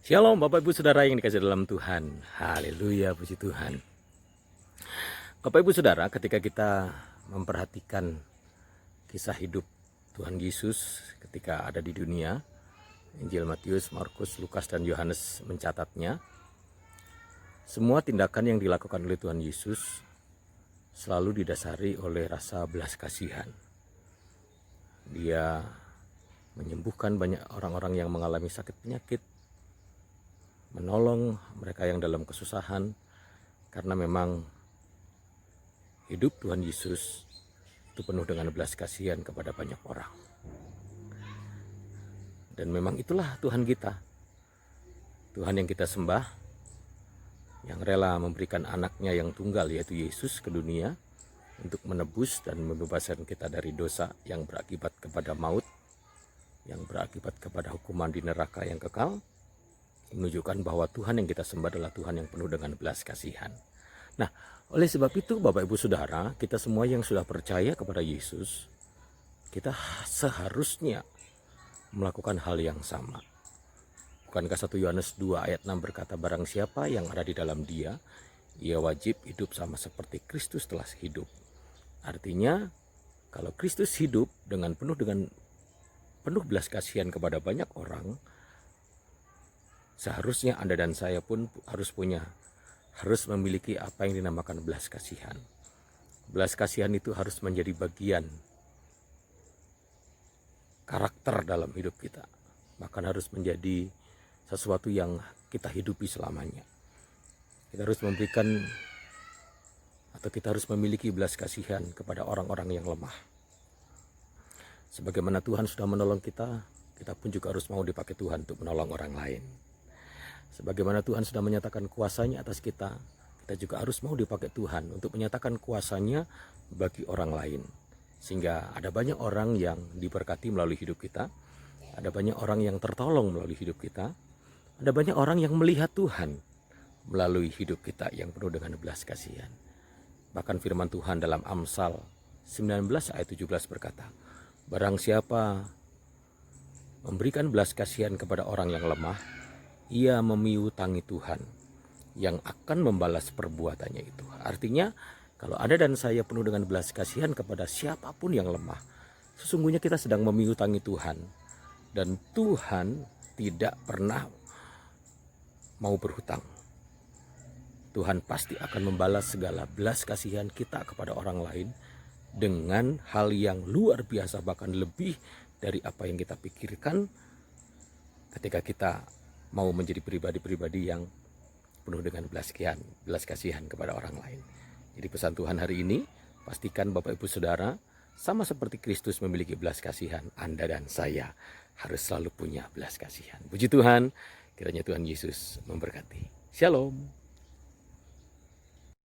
Shalom Bapak Ibu Saudara yang dikasih dalam Tuhan. Haleluya, puji Tuhan. Bapak Ibu Saudara, ketika kita memperhatikan kisah hidup Tuhan Yesus ketika ada di dunia, Injil Matius, Markus, Lukas, dan Yohanes mencatatnya, semua tindakan yang dilakukan oleh Tuhan Yesus selalu didasari oleh rasa belas kasihan. Dia menyembuhkan banyak orang-orang yang mengalami sakit penyakit, menolong mereka yang dalam kesusahan, karena memang hidup Tuhan Yesus itu penuh dengan belas kasihan kepada banyak orang. Dan memang itulah Tuhan kita, Tuhan yang kita sembah, yang rela memberikan anaknya yang tunggal yaitu Yesus ke dunia untuk menebus dan membebaskan kita dari dosa yang berakibat kepada maut, yang berakibat kepada hukuman di neraka yang kekal, menunjukkan bahwa Tuhan yang kita sembah adalah Tuhan yang penuh dengan belas kasihan. Nah, oleh sebab itu Bapak Ibu Saudara, kita semua yang sudah percaya kepada Yesus, kita seharusnya melakukan hal yang sama. Bukankah 1 Yohanes 2 ayat 6 berkata, barang siapa yang ada di dalam dia, ia wajib hidup sama seperti Kristus telah hidup. Artinya, kalau Kristus hidup dengan penuh belas kasihan kepada banyak orang, seharusnya Anda dan saya pun harus memiliki apa yang dinamakan belas kasihan. Belas kasihan itu harus menjadi bagian karakter dalam hidup kita. Bahkan harus menjadi sesuatu yang kita hidupi selamanya. Kita harus kita harus memiliki belas kasihan kepada orang-orang yang lemah. Sebagaimana Tuhan sudah menolong kita, kita pun juga harus mau dipakai Tuhan untuk menolong orang lain. Sebagaimana Tuhan sudah menyatakan kuasanya atas kita, kita juga harus mau dipakai Tuhan untuk menyatakan kuasanya bagi orang lain. Sehingga ada banyak orang yang diberkati melalui hidup kita, ada banyak orang yang tertolong melalui hidup kita, ada banyak orang yang melihat Tuhan melalui hidup kita yang penuh dengan belas kasihan. Bahkan firman Tuhan dalam Amsal 19 ayat 17 berkata, barang siapa memberikan belas kasihan kepada orang yang lemah, ia memiutangi Tuhan yang akan membalas perbuatannya itu. Artinya kalau Anda dan saya penuh dengan belas kasihan kepada siapapun yang lemah, sesungguhnya kita sedang memiutangi Tuhan. Dan Tuhan tidak pernah mau berhutang. Tuhan pasti akan membalas segala belas kasihan kita kepada orang lain dengan hal yang luar biasa, bahkan lebih dari apa yang kita pikirkan ketika kita mau menjadi pribadi-pribadi yang penuh dengan belas kasihan kepada orang lain. Jadi pesan Tuhan hari ini, pastikan Bapak Ibu Saudara, sama seperti Kristus memiliki belas kasihan, Anda dan saya harus selalu punya belas kasihan. Puji Tuhan, kiranya Tuhan Yesus memberkati. Shalom.